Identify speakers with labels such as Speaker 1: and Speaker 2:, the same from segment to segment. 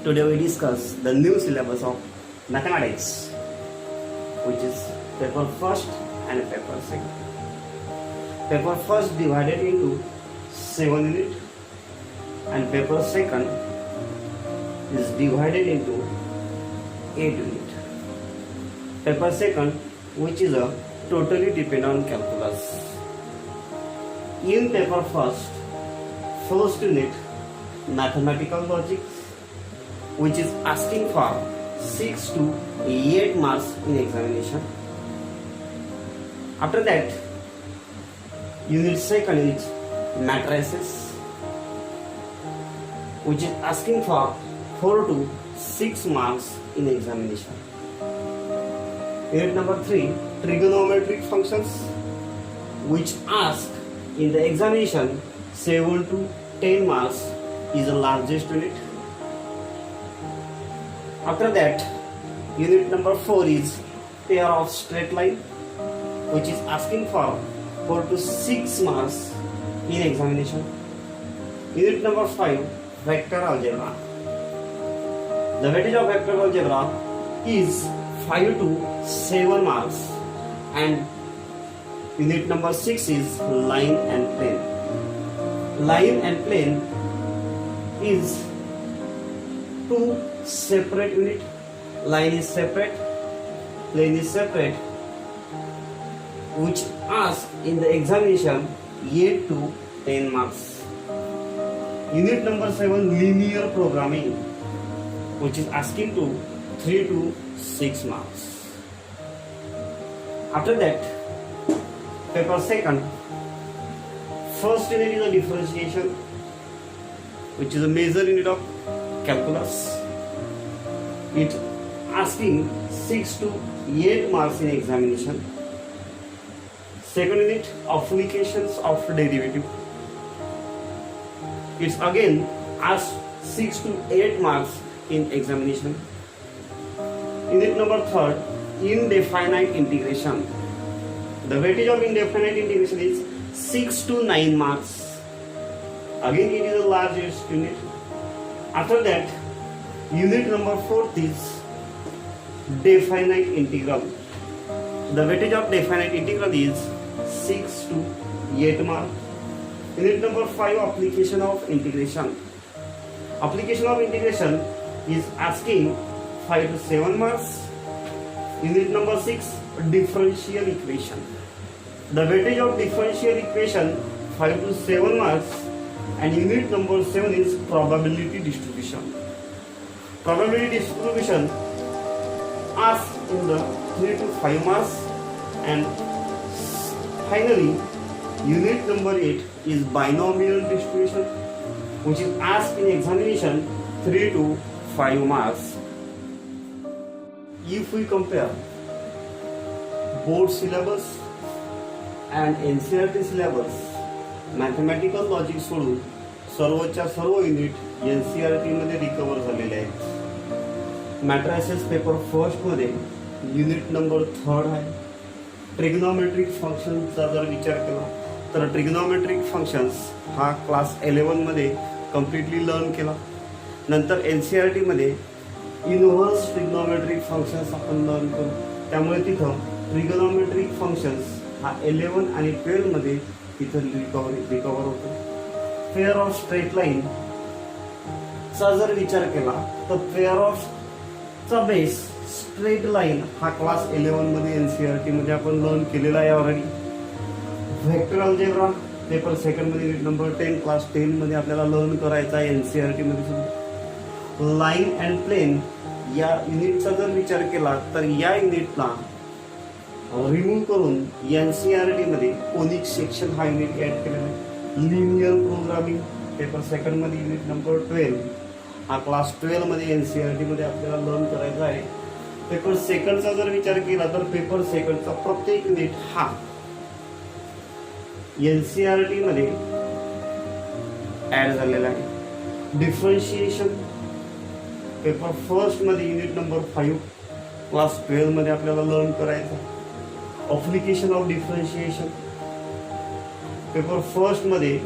Speaker 1: Today we discuss the new syllabus of mathematics, which is paper first and paper second. Paper first divided into 7 units and paper second is divided into 8 units. Paper second, which is a totally depend on calculus. In paper first unit mathematical logic, which is asking for 6 to 8 marks in examination. After that, unit second is matrices, which is asking for 4 to 6 marks in examination. Unit number 3, trigonometric functions, which ask in the examination 7 to 10 marks, is the largest unit. After that, unit number 4 is pair of straight line, which is asking for 4 to 6 marks in examination. Unit number 5, vector algebra. The weightage of vector algebra is 5 to 7 marks, and unit number 6 is line and plane. Line and plane is two separate unit. Line is separate, plane is separate, which ask in the examination 8 to 10 marks. Unit number 7, linear programming, which is asking to 3 to 6 marks. After that, paper second, first unit is a differentiation, which is a major unit of calculus. It's asking 6 to 8 marks in examination. Second unit, applications of derivative. It's again asked 6 to 8 marks in examination. Unit number 3, indefinite integration. The weightage of indefinite integration is 6 to 9 marks. Again, it is the largest unit. After that, unit number 4 is definite integral. The weightage of definite integral is 6 to 8 marks. Unit number 5, application of integration. Application of integration is asking 5 to 7 marks. Unit number 6, differential equation. The weightage of differential equation 5 to 7 marks, and unit number 7 is probability distribution. Probability distribution asks in the 3 to 5 marks, and finally unit number 8 is binomial distribution, which is asked in examination 3 to 5 marks. If we compare board syllabus and NCERT syllabus, mathematical logic सोडून सर्वच्या सर्व unit NCERT मध्ये recover झालेले आहेत. Matrices paper first मध्ये unit number 3 आहे. Trigonometric फंक्शनचा जर विचार केला तर ट्रिग्नोमेट्रिक फंक्शन्स हा क्लास 11 मध्ये कम्प्लिटली लर्न केला. नंतर NCERT मध्ये इनव्हर्स ट्रिग्नोमेट्रिक फंक्शन्स आपण लर्न करू. त्यामुळे तिथं ट्रिग्नोमेट्रिक फंक्शन्स हा 11 आणि 12 मध्ये तिथं रिकवर होतो. पेअर ऑफ स्ट्रेट लाईन चा जर विचार केला तर पेअर ऑफ चा बेस स्ट्रेट लाईन हा क्लास 11 मध्ये NCERT मध्ये आपण लर्न केलेला आहे already. Vector algebra paper second मध्ये युनिट नंबर 10 क्लास 10 मध्ये आपल्याला लर्न करायचा आहे NCERT मध्ये सुद्धा. लाईन अँड प्लेन या युनिटचा जर विचार केला तर या युनिटला रिमूव्ह करून NCERT मध्ये कोनिक सेक्शन हा युनिट ऍड केलेला आहे. लिनियर प्रोग्रामिंग पेपर सेकंड मध्ये युनिट नंबर 12 हा क्लास 12 मध्ये NCERT मध्ये आपल्याला लर्न करायचा आहे. पेपर सेकंडचा जर विचार केला तर पेपर सेकंडचा प्रत्येक युनिट हा NCERT मध्ये ऍड झालेला आहे. डिफरन्शिएशन पेपर फर्स्ट मध्ये युनिट नंबर 5 क्लास 12 मध्ये आपल्याला लर्न करायचा. application of differentiation paper first मध्ये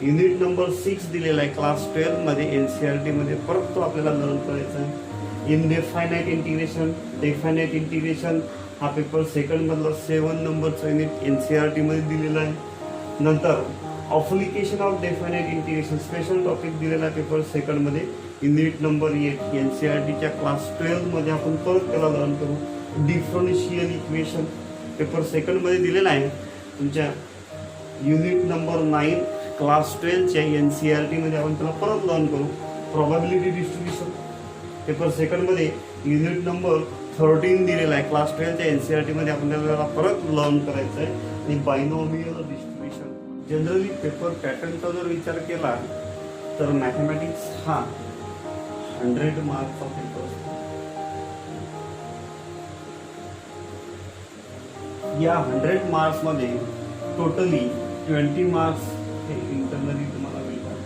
Speaker 1: युनिट नंबर 6 दिलेला आहे क्लास 12 मध्ये एनसीईआरटी मध्ये, परत तो आपल्याला लर्न करायचा आहे. इनडेफायनाइट इंटिग्रेशन, डेफायनाइट इंटिग्रेशन हा पेपर सेकंड मधला 7 नंबरचा युनिट एनसीईआरटी मध्ये दिलेला आहे. नंतर application of definite integration special topic दिलेला आहे पेपर सेकंड मध्ये युनिट नंबर 8 एनसीईआरटीच्या क्लास 12 मध्ये आपण परत त्याला लर्न करू. डिफरन्शियल इक्वेशन पेपर सेकंड मध्ये दिलेला आहे तुमच्या युनिट नंबर 9 क्लास 12च्या एनसीईआरटी मध्ये आपण त्याला परत लर्न करू. प्रोबॅबिलिटी डिस्ट्रीब्युशन पेपर सेकंड मध्ये युनिट नंबर 13 दिलेला आहे क्लास 12च्या एनसीईआरटी मध्ये आपण त्याला परत लर्न करायचं आहे. आणि बायनॉमियल डिस्ट्रीब्युशन. जनरली पेपर पॅटर्नचा जर विचार केला तर मॅथमॅटिक्स हा 100 मार्कचा पेपर असतो. या 100 मार्क्स मध्ये टोटली 20 मार्क्स हे इंटरनली तुम्हाला मिळतात.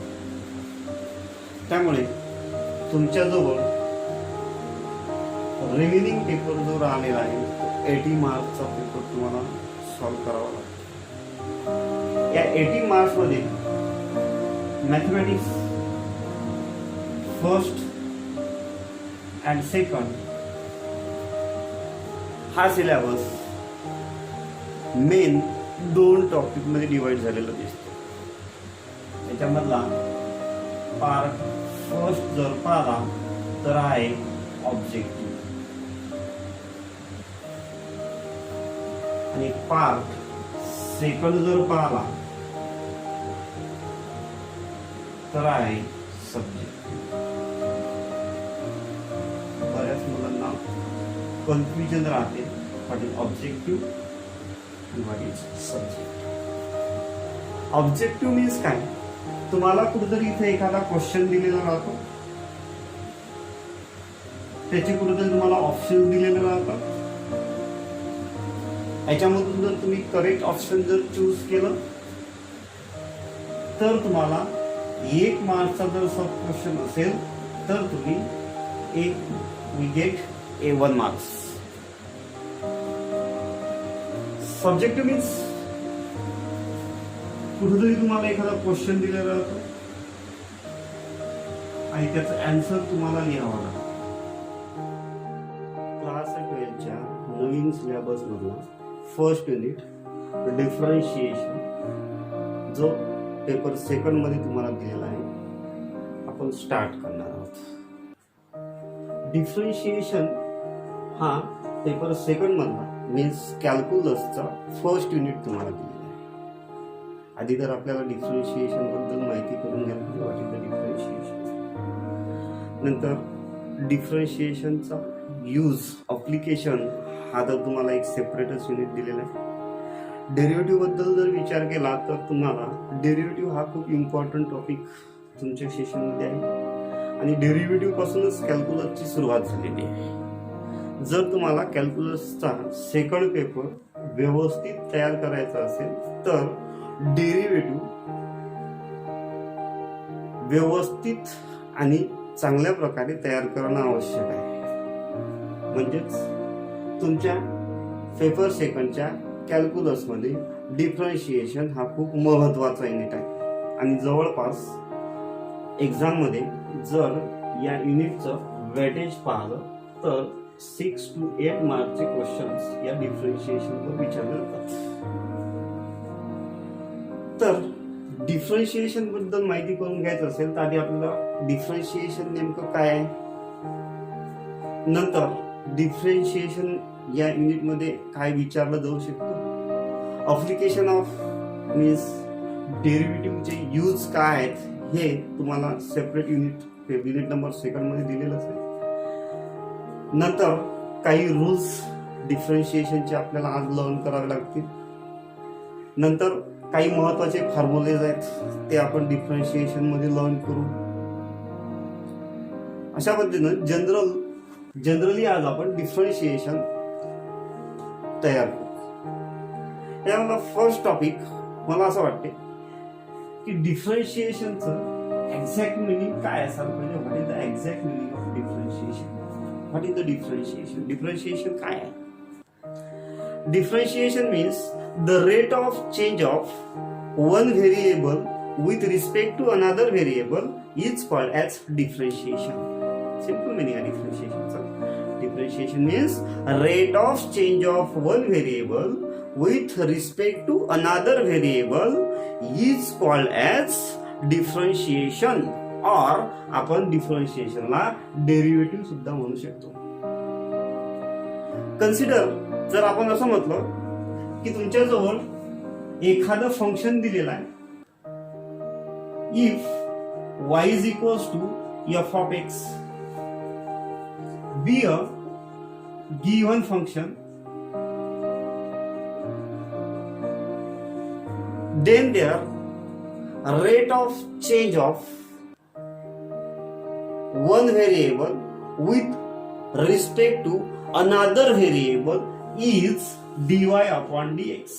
Speaker 1: त्यामुळे तुमच्याजवळ रिमेनिंग पेपर जो राहिलेला आहे 80 मार्क्सचा पेपर तुम्हाला सॉल्व्ह करावा लागतो. या 80 मार्क्स मध्ये मॅथमॅटिक्स फर्स्ट अँड सेकंड हा सिलेबस मेन 2 टॉपिक मध्ये डिवाइड झालेला दिसतो. त्याच्यामधला पार्ट फर्स्ट जर पाहिला तर आहे ऑब्जेक्टिव्ह आणि पार्ट सेकंड जर पाहिला तर आहे सब्जेक्टिव्ह. बऱ्याच मुलांना कन्फ्युजन राहते व्हॉट इज ऑब्जेक्टिव्ह आणि what is subjective. Objective means काय, तुम्हाला कुठेतरी इथे एखादा क्वेश्चन दिलेला राहतो, त्याचे कुठेतरी तुम्हाला ऑप्शन दिलेले राहतात. याच्यामधून जर तुम्ही करेक्ट ऑप्शन जर चूज केलं तर तुम्हाला 1 मार्कचा जर सब क्वेश्चन असेल तर तुम्ही we get 1 marks. Subjective means कुठेतरी तुम्हाला एखादा क्वेश्चन दिलेला राहतो आणि त्याचं आन्सर तुम्हाला लिहावं लागतं. क्लास 12च्या नवीन सिलेबस मधला फर्स्ट युनिट डिफरन्शिएशन जो पेपर सेकंड मध्ये तुम्हाला दिलेला आहे आपण स्टार्ट करणार आहोत. डिफरन्शिएशन हा पेपर सेकंड मधला मीन्स कॅल्क्युलसचा फर्स्ट युनिट तुम्हाला दिलेला आहे. आधी तर आपल्याला डिफरन्शिएशन बद्दल माहिती करून घ्यायला पाहिजे व्हॉट इज द डिफरन्शिएशन. नंतर डिफरन्शिएशनचा यूज अप्लिकेशन हा तर तुम्हाला एक सेपरेटच युनिट दिलेला आहे. डेरिव्हेटिव्ह बद्दल जर विचार केला तर तुम्हाला डेरिव्हेटिव्ह हा खूप इम्पॉर्टंट टॉपिक तुमच्या सेशनमध्ये आहे आणि डेरिव्हेटिव्ह पासूनच कॅल्क्युलसची सुरुवात झालेली आहे. जर तुम्हाला कॅल्क्युलसचा सेकंड पेपर व्यवस्थित तयार करायचा असेल तर डेरिव्हेटिव्ह व्यवस्थित आणि चांगल्या प्रकारे तयार करणं आवश्यक आहे. म्हणजेच तुमच्या पेपर सेकंडच्या कॅल्क्युलसमध्ये डिफरन्शिएशन हा खूप महत्वाचा युनिट आहे आणि जवळपास एक्झाममध्ये जर या युनिटचं वेटेज पाहिलं तर 6 to 8 मार्कचे क्वेश्चन्स या डिफरन्शिएशनवर विचारले जातात. तर डिफरन्शिएशन बद्दल माहिती करून घ्यायचं असेल तर आधी आपल्याला डिफरन्शिएशन नेमकं काय आहे, नंतर डिफरन्शिएशन या युनिटमध्ये काय विचारलं जाऊ शकतं, अप्लिकेशन ऑफ मीन्स डेरिव्हेटिव्हचे यूज काय आहेत हे तुम्हाला सेपरेट युनिट नंबर सेकंड मध्ये दिलेलं असेल. नंतर काही रूल्स डिफरन्शिएशनचे आपल्याला आज लर्न करावे लागतील. नंतर काही महत्वाचे फॉर्म्युलेज आहेत ते आपण डिफरन्शिएशन मध्ये लर्न करू. अशा पद्धतीनं जनरली आज आपण डिफरन्शिएशन तयार करू. याला फर्स्ट टॉपिक मला असं वाटते की डिफरन्शिएशनचं एक्झॅक्ट मिनिंग काय असायला पाहिजे. What is the exact meaning of differentiation. What is the differentiation. Differentiation काय आहे. Differentiation means the rate of change of one variable with respect to another variable is called as differentiation. Simple meaning of differentiation. So, differentiation means rate of change of one variable with respect to another variable is called as differentiation, or आपण डिफरन्शिएशनला derivative सुद्धा म्हणू शकतो. Consider, जर आपण असं म्हटलं की तुमच्याजवळ एखादं फंक्शन दिलेलं आहे, if y is equals to f of x be a given function, then their rate of change of one variable with respect to another variable is dy upon dx,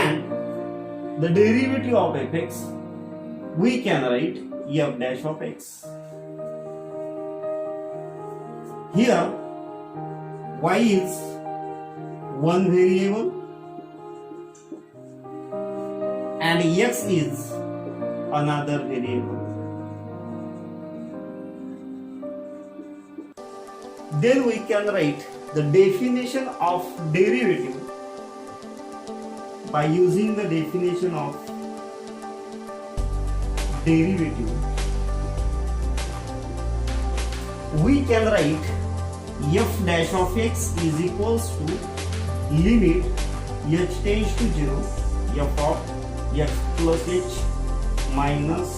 Speaker 1: and the derivative of fx we can write f dash of x. Here y is one variable and x is another variable. Then we can write the definition of derivative by using the definition of derivative. We can write f dash of x is equals to limit h tends to 0 f of x plus h minus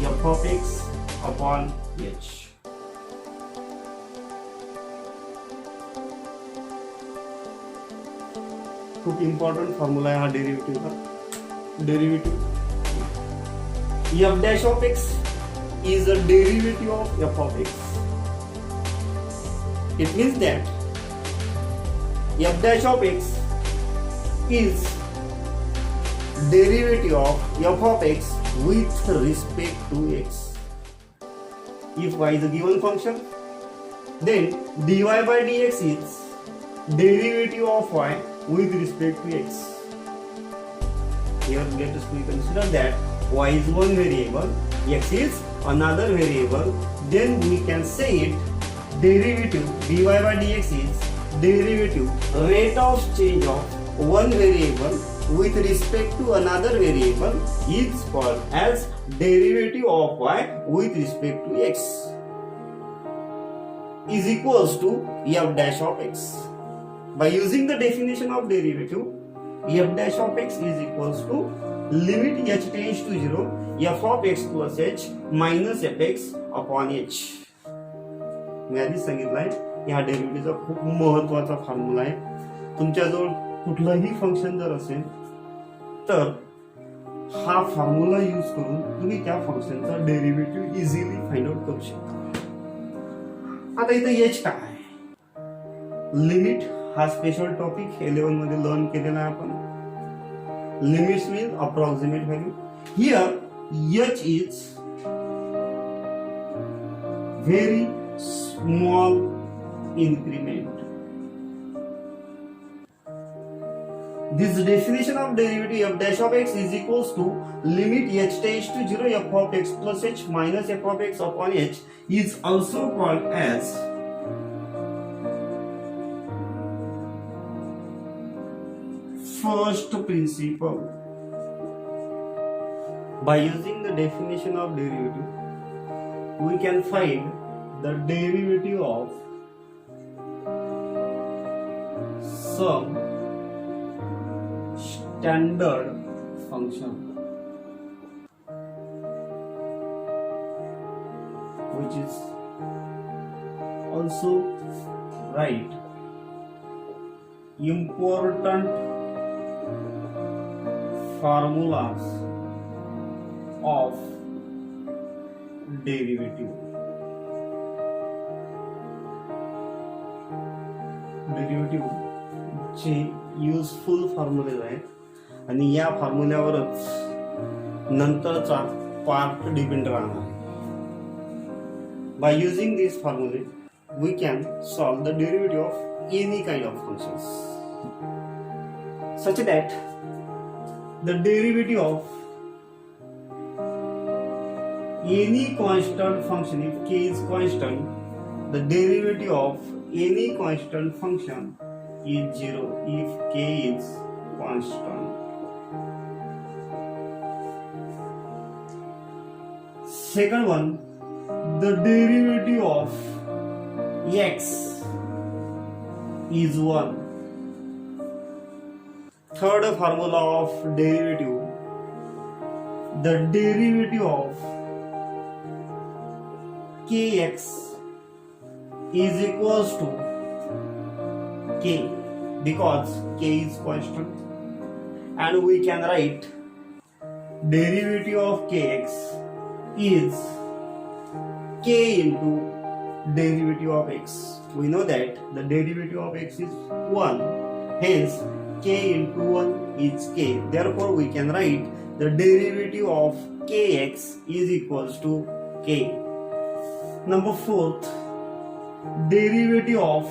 Speaker 1: f of x upon h. खूप important formula आहे हा डेरिव्हेटिव्हचा. Derivative f dash of x is a derivative of f of x. It means that f dash of x is derivative of f of x with respect to x. If y is a given function, then dy by dx is derivative of y with respect to x. Here let us consider that y is one variable, x is another variable. Then we can say it derivative dy by dx is derivative rate of change of one variable with respect to another variable is called as derivative of y with respect to x is equals to f dash of x. By using the definition of derivative, f dash of x is equals to limit h tends to 0 f of x plus h minus fx upon h. मी आधीच सांगितलं आहे या डेरिव्हेटिव्हचा खूप महत्वाचा formula आहे. तुमच्याजवळ कुठलंही function जर असेल तर हा फॉर्म्युला यूज करून तुम्ही त्या फंक्शनचा डेरिव्हेटिव्ह इझिली फाइंड आउट करू शकता. आता इथे h काय आहे? लिमिट हा स्पेशल टॉपिक 11 मध्ये लर्न केलेला आहे आपण. Limits mean approximate value. Here h is very small increment. This definition of derivative f dash of x is equals to limit h tends to 0 f of x plus h minus f of x upon h is also called as first principle. By using the definition of derivative, we can find the derivative of some standard function, which is also right important formulas of derivative. Derivative चे useful फॉर्म्युले आहेत आणि या फॉर्म्युल्यावरच नंतरचा part depend राहणार आहे. By using this फॉर्म्युले we can solve the derivative of any kind of functions such that the derivative of any constant function, if k is constant, the derivative of any constant function is 0 if k is constant. Second one, the derivative of x is 1. Third formula of derivative, the derivative of kx is equals to k, because k is constant, and we can write derivative of kx is k into derivative of x. We know that the derivative of x is 1, hence k into 1 is k. Therefore we can write the derivative of kx is equals to k. Number 4th, derivative of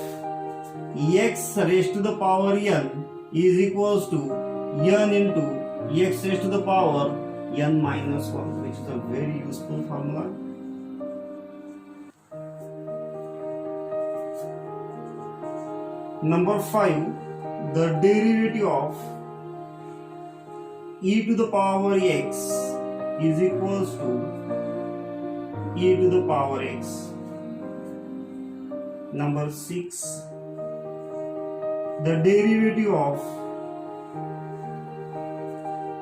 Speaker 1: x raised to the power n is equals to n into x raised to the power n minus 1, which is a very useful formula. Number 5, the derivative of e to the power x is equals to e to the power x. Number 6, the derivative of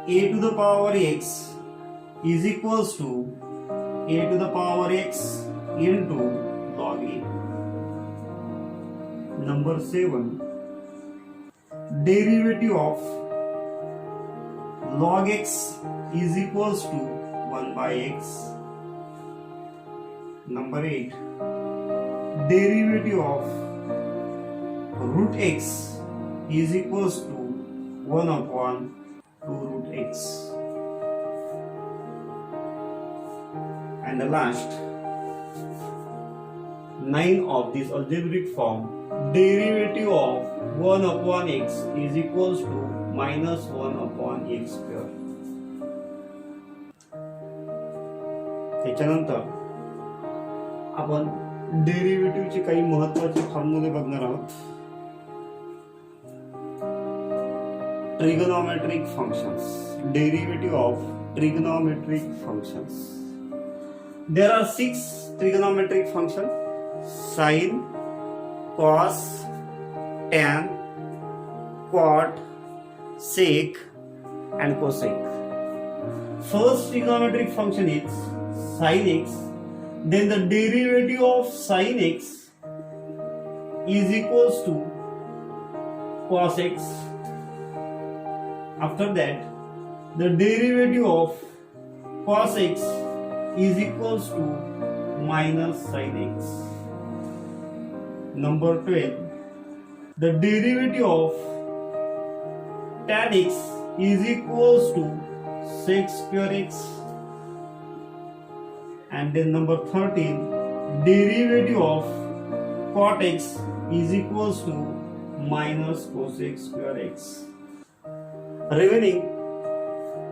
Speaker 1: a to the power x is equals to a to the power x into log a. Number 7, derivative of log x is equals to 1 by x. Number 8, derivative of root x is equals to 1 upon 2 root x. And the last 9 of this algebraic form, derivative of 1 upon x is equals to minus 1 upon x square. त्याच्यानंतर आपण डेरिव्हेटिव्हचे काही महत्त्वाचे फॉर्म्युले बघणार आहोत. Trigonometric functions, derivative of trigonometric functions. There are 6 trigonometric functions: sine, cos, tan, quad, sec, and cosec. First trigonometric function is sin x. Then the derivative of sin x is equals to cos x. After that, the derivative of cos x is equals to minus sin x. Number 12, the derivative of tan x is equals to sec square x. And then number 13, derivative of cot x is equals to minus cosec square x. Remaining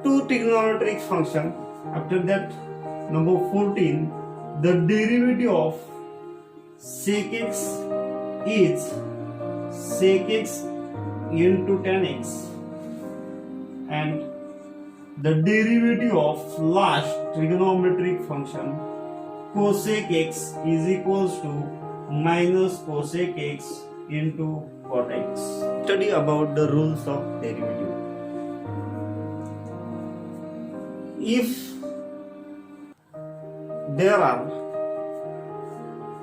Speaker 1: 2 trigonometric function. After that, number 14, the derivative of sec x is sec x into tan x, and the derivative of last trigonometric function cosec x is equals to minus cosec x into cot x. Study about the rules of derivative. If there are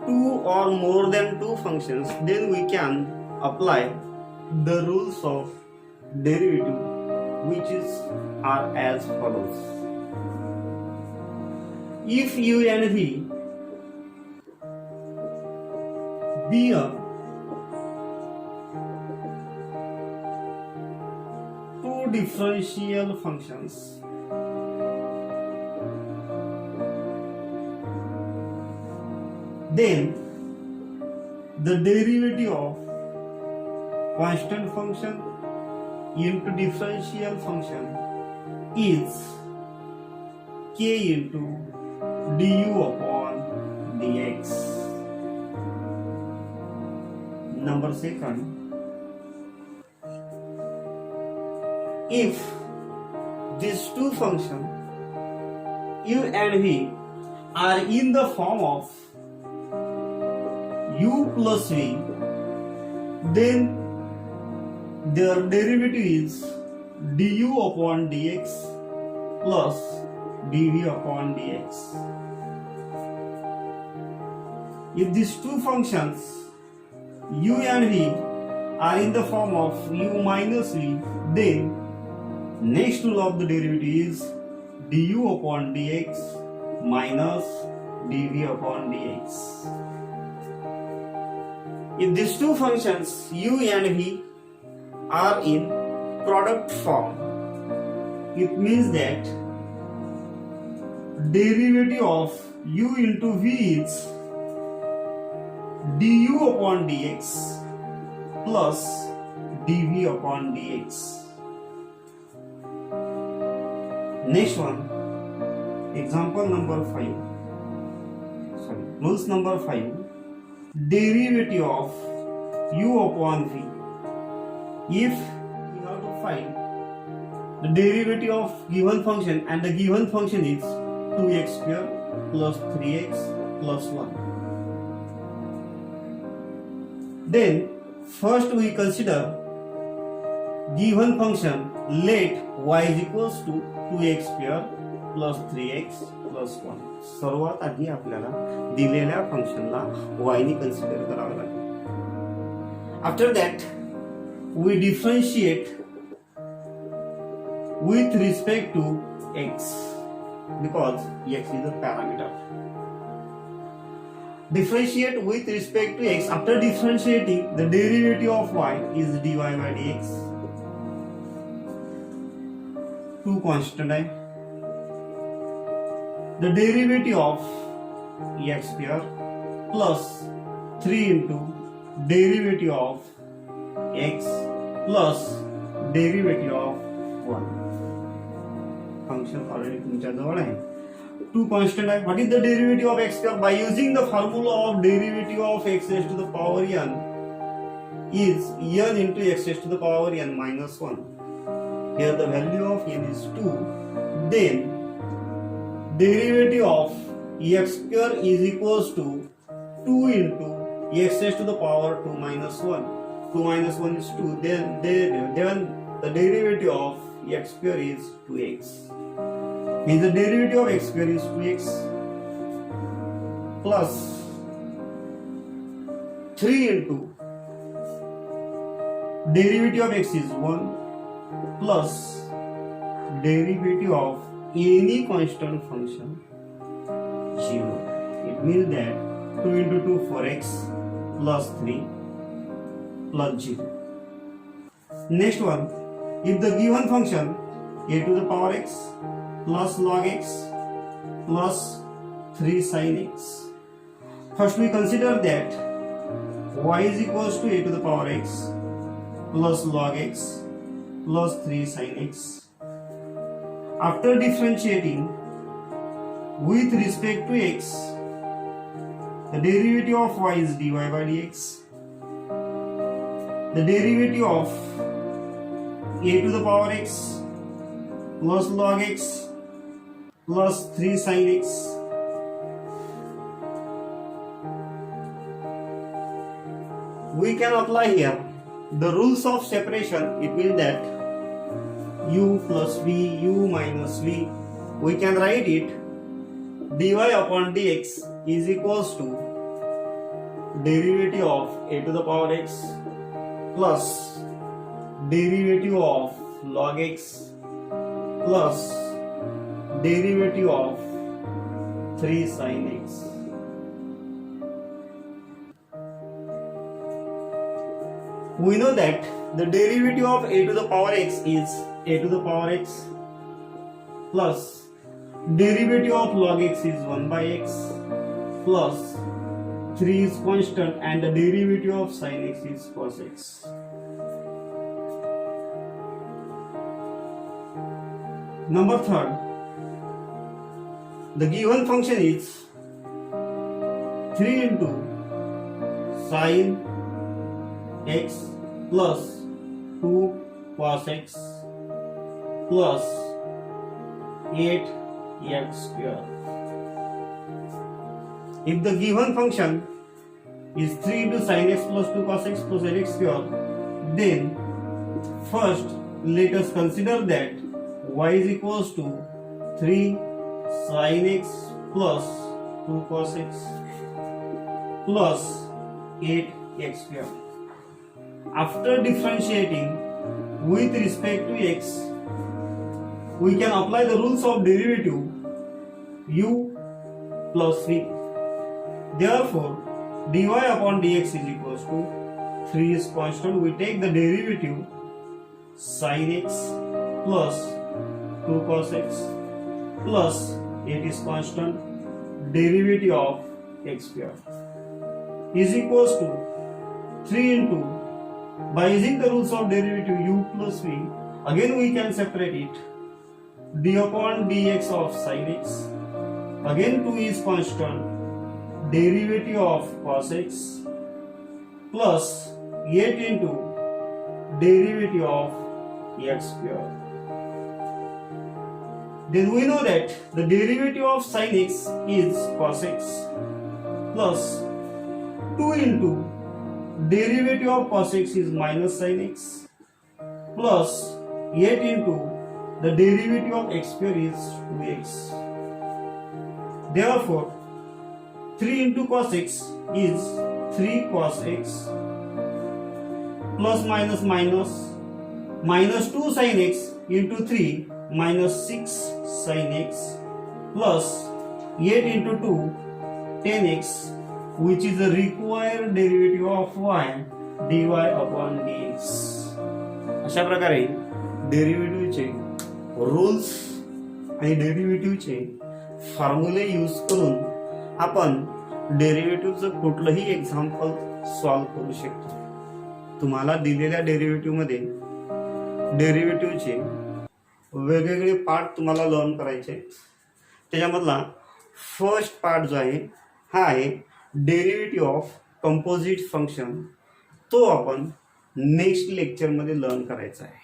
Speaker 1: 2 or more than 2 functions, then we can apply the rules of derivative, which are as follows. If u and v be a 2 differential functions, then the derivative of constant function into differential function is k into du upon dx. Number second, if these two functions u and v are in the form of u plus v, then their derivative is du upon dx plus dv upon dx. If these two functions u and v are in the form of u minus v, then next rule of the derivative is du upon dx minus dv upon dx. If these two functions u and v are in product form, it means that derivative of u into v is du upon dx plus dv upon dx. Next one, example number 5. Rules number 5. Derivative of u upon v. If we have to find the derivative of given function and the given function is 2x square plus 3x plus 1, then first we consider given function, let y is equals to 2x square plus 3x plus 1. सर्वात आधी आपल्याला दिलेल्या फंक्शनला y ने consider करावे लागेल. After that we differentiate with respect to x because x is a parameter. Differentiate with respect to x. After differentiating, the derivative of y is dy by dx. Two constant है. The derivative of x square plus 3 into derivative of x plus derivative of 1. Function already तुमच्या जवळ आहे. Two constant आहे. What is the derivative of x square? By using the formula of derivative of x raised to the power n is n into x raised to the power n minus 1. Here the value of n is 2. Then derivative of x square is equals to 2 into x raised to the power 2 minus 1. 2 minus 1 is 2. Then the derivative of x square is 2x. Means the derivative of x square is 2x plus 3 into derivative of x is 1 plus derivative of any constant function 0. It means that 2 into 2 4x plus 3 plus 0. Next one, if the given function a to the power x plus log x plus 3 sin x, first we consider that y is equals to a to the power x plus log x plus 3 sin x. After differentiating with respect to x, the derivative of y is dy by dx. The derivative of a to the power x plus log x plus 3 sin x. We can apply here the rules of separation. It means that u plus v, u minus v, we can write it dy upon dx is equals to derivative of a to the power x plus derivative of log x plus derivative of 3 sin x. We know that the derivative of a to the power x is a to the power x plus derivative of log x is 1 by x plus 3 is constant and the derivative of sin x is cos x. Number third, the given function is 3 into sin x plus 2 cos x plus 8x square. If the given function is 3 into sin x plus 2 cos x plus 8x square, then first let us consider that y is equals to 3 sin x plus 2 cos x plus 8x square. After differentiating with respect to x, we can apply the rules of derivative u plus v. Therefore, dy upon dx is equals to 3 is constant. We take the derivative sin x plus 2 cos x plus 8 is constant, derivative of x square is equals to 3 into, by using the rules of derivative u plus v, again we can separate it, d upon dx of sin x, again 2 is constant, derivative of cos x plus 8 into derivative of x square. Then we know that the derivative of sin x is cos x plus 2 into derivative of cos x is minus sin x plus 8 into the derivative of x square is 2x. Therefore, 3 into cos x is 3 cos x plus minus minus minus 2 sin x into 3 minus 6 sin x plus 8 into 2 10x, which is the required derivative of y dy upon dx. अशा प्रकारे डेरिव्हेटिव्हचे rules आणि डेरिव्हेटिव्हचे फॉर्म्युले use करून आपण डेरिव्हेटिव्हचं कुठलंही example solve करू शकतो. तुम्हाला दिलेल्या डेरिव्हेटिव्हमध्ये डेरिव्हेटिव्हचे वेगवेगळे पार्ट तुम्हाला लर्न करायचे. त्याच्यामधला फर्स्ट पार्ट जो आहे हा आहे डेरिव्हेटिव्ह ऑफ कंपोजिट फंक्शन. तो आपण नेक्स्ट लेक्चरमध्ये लर्न करायचा आहे.